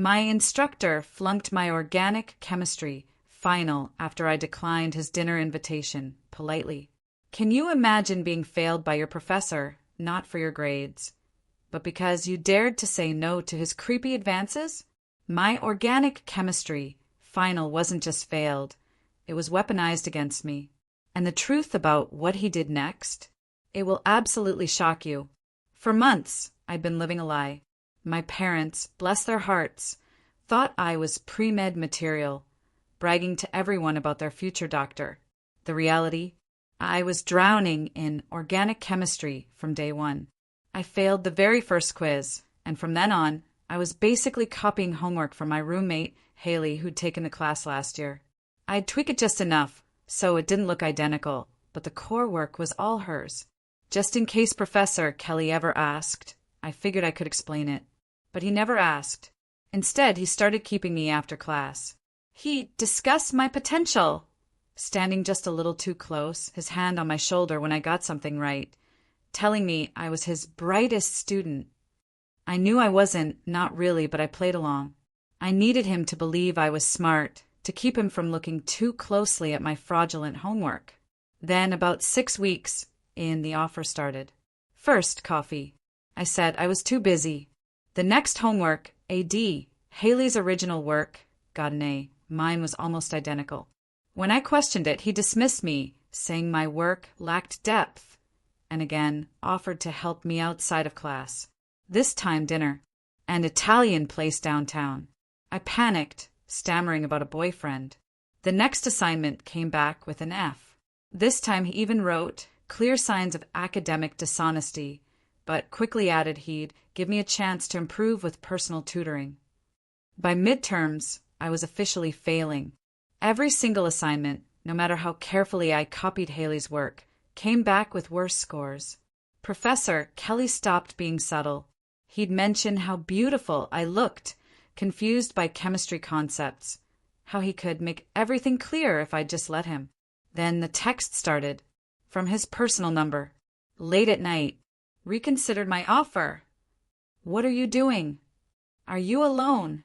My instructor flunked my organic chemistry final after I declined his dinner invitation, politely. Can you imagine being failed by your professor, not for your grades, but because you dared to say no to his creepy advances? My organic chemistry final wasn't just failed, it was weaponized against me. And the truth about what he did next? It will absolutely shock you. For months, I'd been living a lie. My parents, bless their hearts, thought I was pre-med material, bragging to everyone about their future doctor. The reality? I was drowning in organic chemistry from day one. I failed the very first quiz, and from then on, I was basically copying homework from my roommate, Haley, who'd taken the class last year. I'd tweak it just enough, so it didn't look identical, but the core work was all hers. Just in case Professor Kelly ever asked, I figured I could explain it. But he never asked. Instead, he started keeping me after class. He discussed my potential, standing just a little too close, his hand on my shoulder when I got something right, telling me I was his brightest student. I knew I wasn't, not really, but I played along. I needed him to believe I was smart, to keep him from looking too closely at my fraudulent homework. Then, about 6 weeks in, the offer started. First, coffee. I said I was too busy. The next homework, AD, Haley's original work, got an A. Mine was almost identical. When I questioned it, he dismissed me, saying my work lacked depth, and again offered to help me outside of class. This time dinner, an Italian place downtown. I panicked, stammering about a boyfriend. The next assignment came back with an F. This time he even wrote clear signs of academic dishonesty, but quickly added he'd give me a chance to improve with personal tutoring. By midterms, I was officially failing. Every single assignment, no matter how carefully I copied Haley's work, came back with worse scores. Professor Kelly stopped being subtle. He'd mention how beautiful I looked, confused by chemistry concepts, how he could make everything clear if I'd just let him. Then the text started, from his personal number. Late at night. Reconsidered my offer. What are you doing? Are you alone?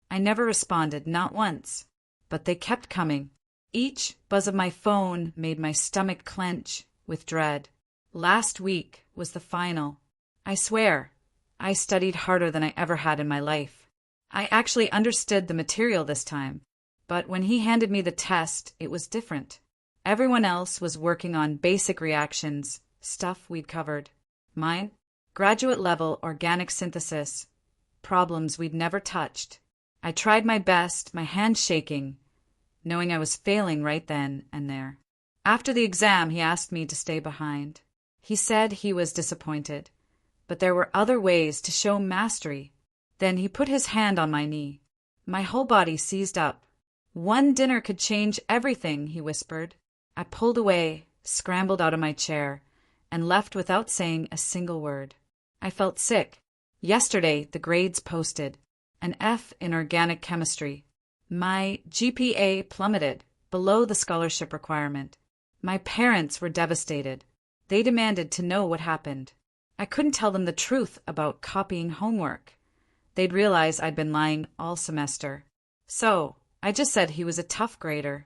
I never responded, not once, but they kept coming. Each buzz of my phone made my stomach clench with dread. Last week was the final. I swear, I studied harder than I ever had in my life. I actually understood the material this time, but when he handed me the test, it was different. Everyone else was working on basic reactions, stuff we'd covered. Mine? Graduate-level organic synthesis, problems we'd never touched. I tried my best, my hands shaking, knowing I was failing right then and there. After the exam, he asked me to stay behind. He said he was disappointed, but there were other ways to show mastery. Then he put his hand on my knee. My whole body seized up. One dinner could change everything, he whispered. I pulled away, scrambled out of my chair, and left without saying a single word. I felt sick. Yesterday, the grades posted. An F in organic chemistry. My GPA plummeted, below the scholarship requirement. My parents were devastated. They demanded to know what happened. I couldn't tell them the truth about copying homework. They'd realize I'd been lying all semester. So, I just said he was a tough grader.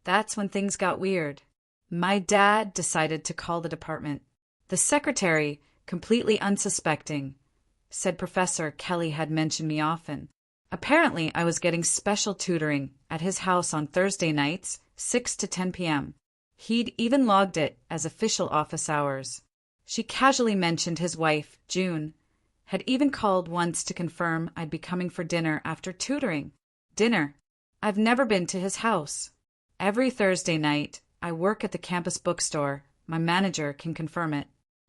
That's when things got weird. My dad decided to call the department. The secretary, completely unsuspecting, said Professor Kelly had mentioned me often. Apparently, I was getting special tutoring at his house on Thursday nights, 6 to 10 p.m. He'd even logged it as official office hours. She casually mentioned his wife, June, had even called once to confirm I'd be coming for dinner after tutoring. Dinner. I've never been to his house. Every Thursday night, I work at the campus bookstore. My manager can confirm it.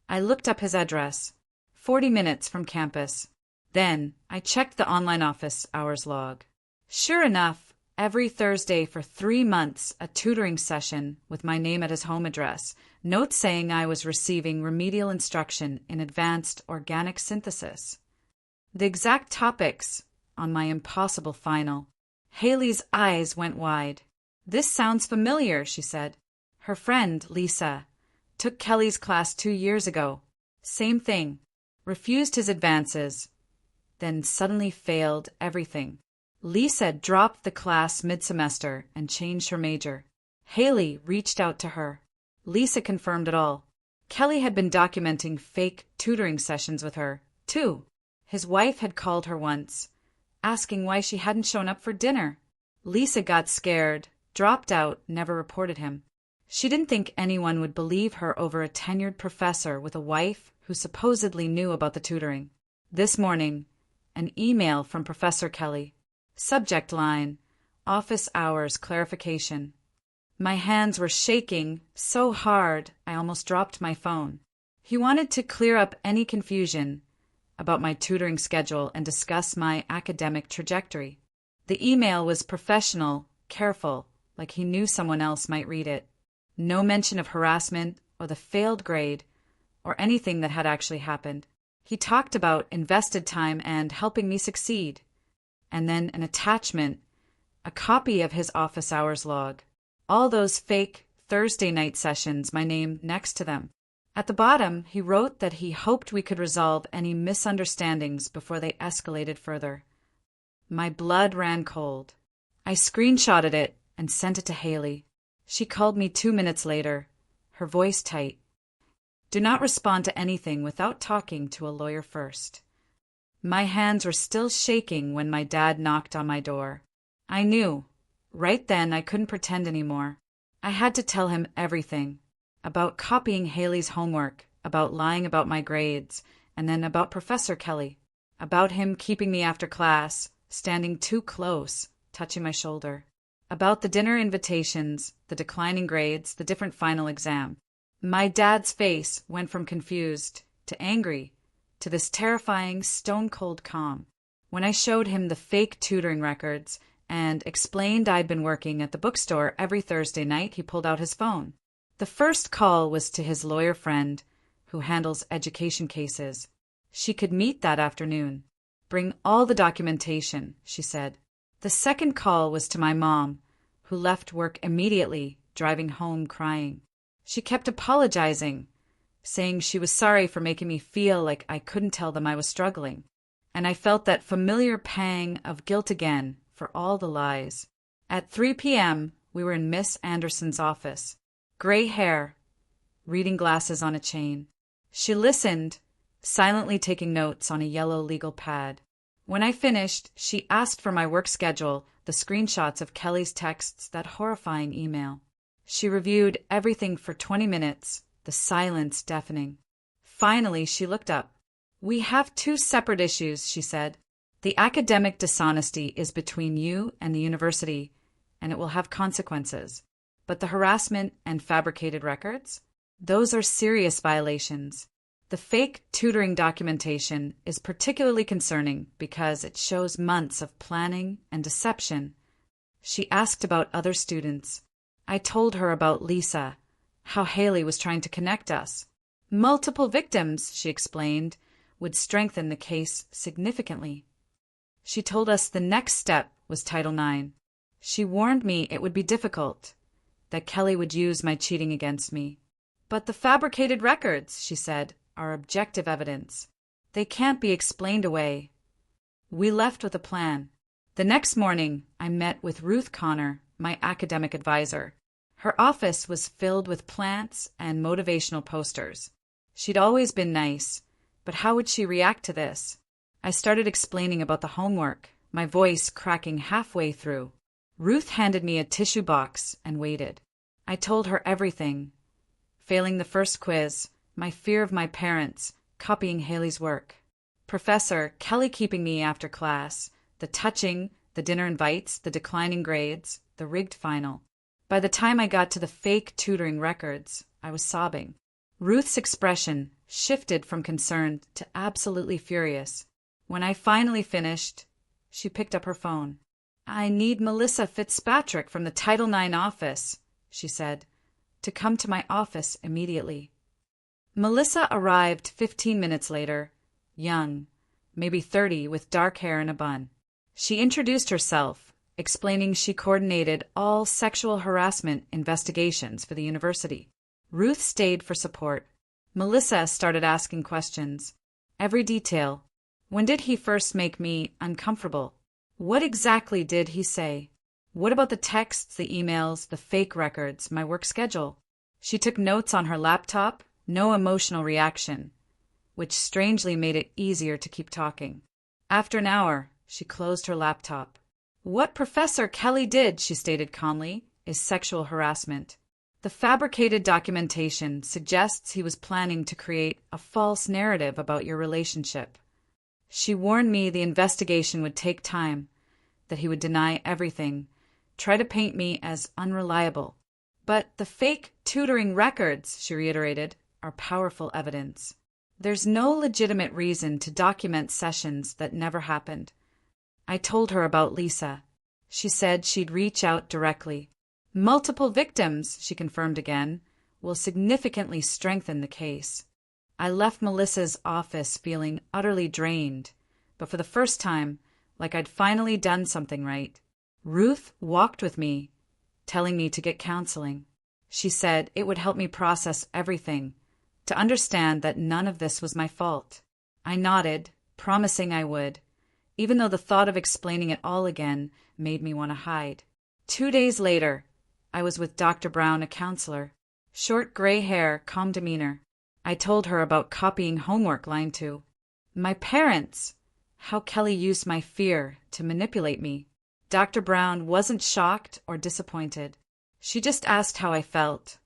I looked up his address. 40 minutes from campus. Then, I checked the online office hours log. Sure enough, every Thursday for 3 months, a tutoring session with my name at his home address, notes saying I was receiving remedial instruction in advanced organic synthesis. The exact topics on my impossible final. Haley's eyes went wide. This sounds familiar, she said. Her friend, Lisa, took Kelly's class 2 years ago. Same thing. Refused his advances. then suddenly failed everything. Lisa dropped the class mid-semester and changed her major. Haley reached out to her. Lisa confirmed it all. Kelly had been documenting fake tutoring sessions with her, too. His wife had called her once, asking why she hadn't shown up for dinner. Lisa got scared, dropped out, never reported him. She didn't think anyone would believe her over a tenured professor with a wife who supposedly knew about the tutoring. This morning, an email from Professor Kelly. Subject line, office hours clarification. My hands were shaking so hard I almost dropped my phone. He wanted to clear up any confusion about my tutoring schedule and discuss my academic trajectory. The email was professional, careful, like he knew someone else might read it. No mention of harassment or the failed grade or anything that had actually happened. He talked about invested time and helping me succeed. And then an attachment, a copy of his office hours log. All those fake Thursday night sessions, my name next to them. At the bottom, he wrote that he hoped we could resolve any misunderstandings before they escalated further. My blood ran cold. I screenshotted it and sent it to Haley. She called me 2 minutes later, her voice tight. Do not respond to anything without talking to a lawyer first. My hands were still shaking when my dad knocked on my door. I knew. Right then I couldn't pretend anymore. I had to tell him everything. About copying Haley's homework, about lying about my grades, and then about Professor Kelly. About him keeping me after class, standing too close, touching my shoulder. About the dinner invitations, the declining grades, the different final exam. My dad's face went from confused to angry to this terrifying, stone-cold calm. When I showed him the fake tutoring records and explained I'd been working at the bookstore every Thursday night, he pulled out his phone. The first call was to his lawyer friend, who handles education cases. She could meet that afternoon. Bring all the documentation, she said. The second call was to my mom, who left work immediately, driving home crying. She kept apologizing, saying she was sorry for making me feel like I couldn't tell them I was struggling. And I felt that familiar pang of guilt again for all the lies. At 3 p.m., we were in Miss Anderson's office. Gray hair, reading glasses on a chain. She listened, silently taking notes on a yellow legal pad. When I finished, she asked for my work schedule, the screenshots of Kelly's texts, that horrifying email. She reviewed everything for 20 minutes, the silence deafening. Finally, she looked up. We have 2 separate issues, she said. The academic dishonesty is between you and the university, and it will have consequences. But the harassment and fabricated records? Those are serious violations. The fake tutoring documentation is particularly concerning because it shows months of planning and deception. She asked about other students. I told her about Lisa, how Haley was trying to connect us. Multiple victims, she explained, would strengthen the case significantly. She told us the next step was Title IX. She warned me it would be difficult, that Kelly would use my cheating against me. But the fabricated records, she said, are objective evidence. They can't be explained away. We left with a plan. The next morning, I met with Ruth Connor, my academic advisor. Her office was filled with plants and motivational posters. She'd always been nice, but how would she react to this? I started explaining about the homework, my voice cracking halfway through. Ruth handed me a tissue box and waited. I told her everything. Failing the first quiz, my fear of my parents, copying Haley's work. Professor Kelly keeping me after class, the touching, the dinner invites, the declining grades, the rigged final. By the time I got to the fake tutoring records, I was sobbing. Ruth's expression shifted from concerned to absolutely furious. When I finally finished, she picked up her phone. I need Melissa Fitzpatrick from the Title IX office, she said, to come to my office immediately. Melissa arrived 15 minutes later, young, maybe 30, with dark hair and a bun. She introduced herself, explaining she coordinated all sexual harassment investigations for the university. Ruth stayed for support. Melissa started asking questions. Every detail, When did he first make me uncomfortable? What exactly did he say? What about the texts, the emails, the fake records, my work schedule? She took notes on her laptop, no emotional reaction, which strangely made it easier to keep talking. After an hour, she closed her laptop. What Professor Kelly did, she stated calmly, is sexual harassment. The fabricated documentation suggests he was planning to create a false narrative about your relationship. She warned me the investigation would take time, that he would deny everything, try to paint me as unreliable. But the fake tutoring records, she reiterated, are powerful evidence. There's no legitimate reason to document sessions that never happened. I told her about Lisa. She said she'd reach out directly. Multiple victims, she confirmed again, will significantly strengthen the case. I left Melissa's office feeling utterly drained, but for the first time, like I'd finally done something right. Ruth walked with me, telling me to get counseling. She said it would help me process everything, to understand that none of this was my fault. I nodded, promising I would, even though the thought of explaining it all again made me want to hide. 2 days later, I was with Dr. Brown, a counselor. Short gray hair, calm demeanor. I told her about copying homework line 2. My parents, how Kelly used my fear to manipulate me. Dr. Brown wasn't shocked or disappointed. She just asked how I felt,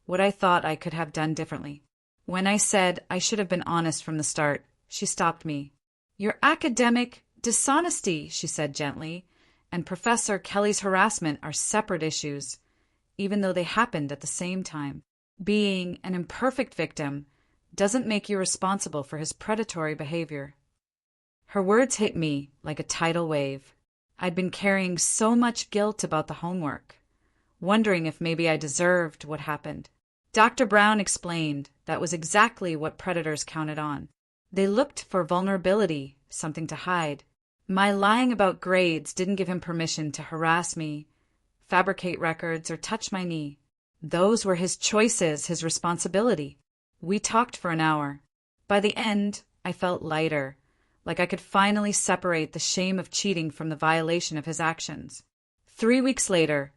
what I thought I could have done differently. When I said I should have been honest from the start, she stopped me. Your academic dishonesty, she said gently, and Professor Kelly's harassment are separate issues, even though they happened at the same time. Being an imperfect victim doesn't make you responsible for his predatory behavior. Her words hit me like a tidal wave. I'd been carrying so much guilt about the homework, wondering if maybe I deserved what happened. Dr. Brown explained that was exactly what predators counted on. They looked for vulnerability, something to hide. My lying about grades didn't give him permission to harass me, fabricate records, or touch my knee. Those were his choices, his responsibility. We talked for an hour. By the end, I felt lighter, like I could finally separate the shame of cheating from the violation of his actions. 3 weeks later,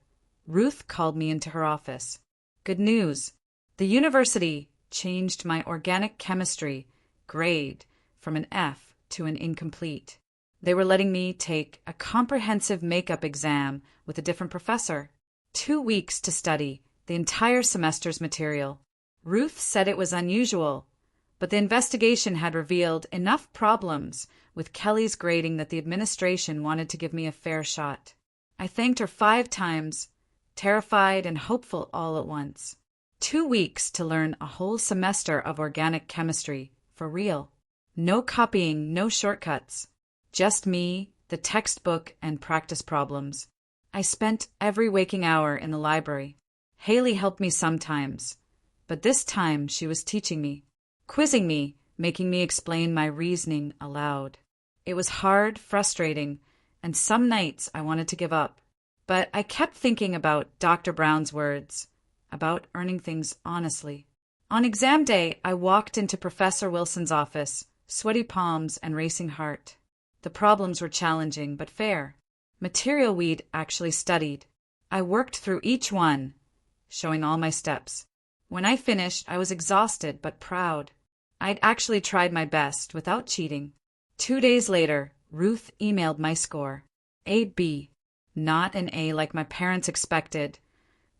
Ruth called me into her office. Good news. The university changed my organic chemistry grade from an F to an incomplete. They were letting me take a comprehensive makeup exam with a different professor. 2 weeks to study the entire semester's material. Ruth said it was unusual, but the investigation had revealed enough problems with Kelly's grading that the administration wanted to give me a fair shot. I thanked her 5 times, terrified and hopeful all at once. 2 weeks to learn a whole semester of organic chemistry, for real. No copying, no shortcuts. Just me, the textbook, and practice problems. I spent every waking hour in the library. Haley helped me sometimes, but this time she was teaching me, quizzing me, making me explain my reasoning aloud. It was hard, frustrating, and some nights I wanted to give up. But I kept thinking about Dr. Brown's words, about earning things honestly. On exam day, I walked into Professor Wilson's office, sweaty palms and racing heart. The problems were challenging but fair. Material we'd actually studied. I worked through each one, showing all my steps. When I finished, I was exhausted but proud. I'd actually tried my best without cheating. 2 days later, Ruth emailed my score. A B. Not an A like my parents expected,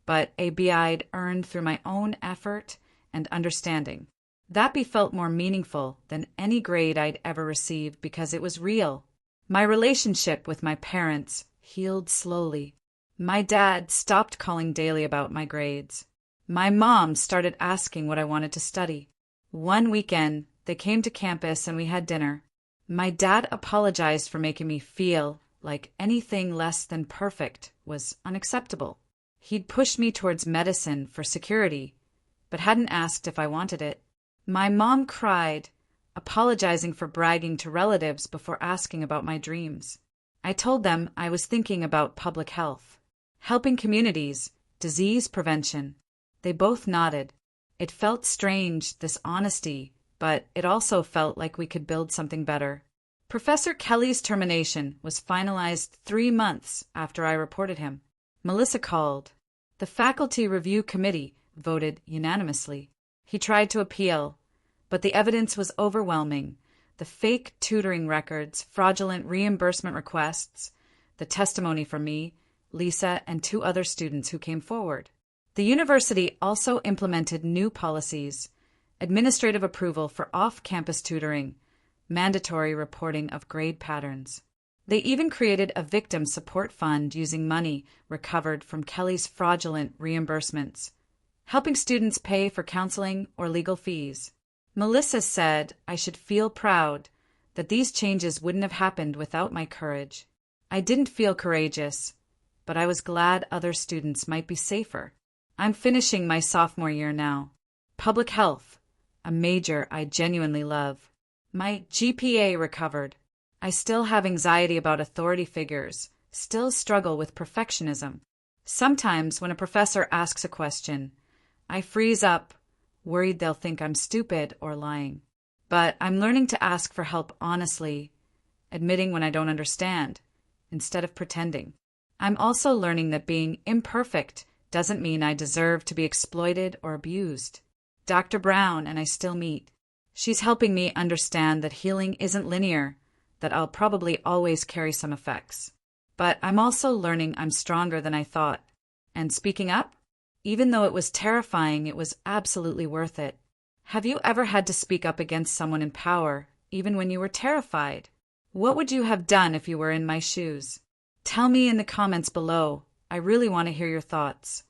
but a B I'd earned through my own effort and understanding. That B felt more meaningful than any grade I'd ever received because it was real. My relationship with my parents healed slowly. My dad stopped calling daily about my grades. My mom started asking what I wanted to study. One weekend, they came to campus and we had dinner. My dad apologized for making me feel like anything less than perfect was unacceptable. He'd pushed me towards medicine for security, but hadn't asked if I wanted it. My mom cried, apologizing for bragging to relatives before asking about my dreams. I told them I was thinking about public health, helping communities, disease prevention. They both nodded. It felt strange, this honesty, but it also felt like we could build something better. Professor Kelly's termination was finalized 3 months after I reported him. Melissa called. The faculty review committee voted unanimously. He tried to appeal, but the evidence was overwhelming. The fake tutoring records, fraudulent reimbursement requests, the testimony from me, Lisa, and 2 other students who came forward. The university also implemented new policies, administrative approval for off-campus tutoring, mandatory reporting of grade patterns. They even created a victim support fund using money recovered from Kelly's fraudulent reimbursements, helping students pay for counseling or legal fees. Melissa said I should feel proud that these changes wouldn't have happened without my courage. I didn't feel courageous, but I was glad other students might be safer. I'm finishing my sophomore year now. Public health, a major I genuinely love. My GPA recovered. I still have anxiety about authority figures, still struggle with perfectionism. Sometimes when a professor asks a question, I freeze up, worried they'll think I'm stupid or lying. But I'm learning to ask for help honestly, admitting when I don't understand, instead of pretending. I'm also learning that being imperfect doesn't mean I deserve to be exploited or abused. Dr. Brown and I still meet. She's helping me understand that healing isn't linear, that I'll probably always carry some effects. But I'm also learning I'm stronger than I thought. And speaking up, even though it was terrifying, it was absolutely worth it. Have you ever had to speak up against someone in power, even when you were terrified? What would you have done if you were in my shoes? Tell me in the comments below. I really want to hear your thoughts.